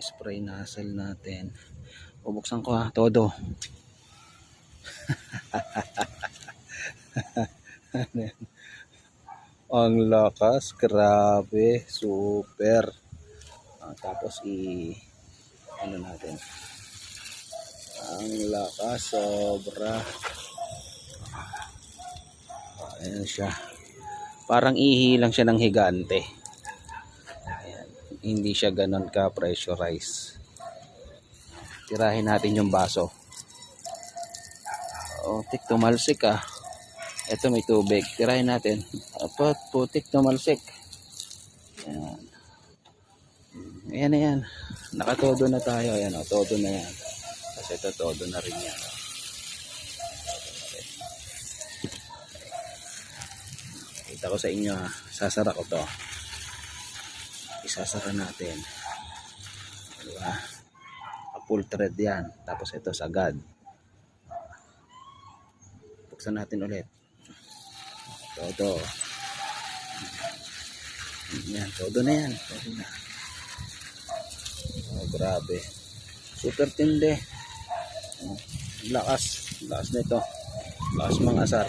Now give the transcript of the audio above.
spray nozzle natin. Bubuksan ko ha, todo. Ang lakas, grabe, super. Tapos ano natin. Ang lakas, sobra. Ayan siya. Parang ihi lang siya ng higante. Ayan. Hindi siya ganon ka pressurize. Tirahin natin yung baso. Putik tumalsik ah. Ito may tubig. Tirahin natin. Putik tumalsik. Ayan. Ayan na yan. Nakatodo na tayo. Ayan o. Todo na yan. Kasi ito todo na rin yan. Kita ko sa inyo ha. Sasara ko to. Isasara natin. Diba? Full thread yan. Tapos ito sagad. Buksan natin ulit. Todo. Yan. Todo na yan. Todo na. Grabe. Super tindi. Lakas. Lakas nito. Lakas mga asar.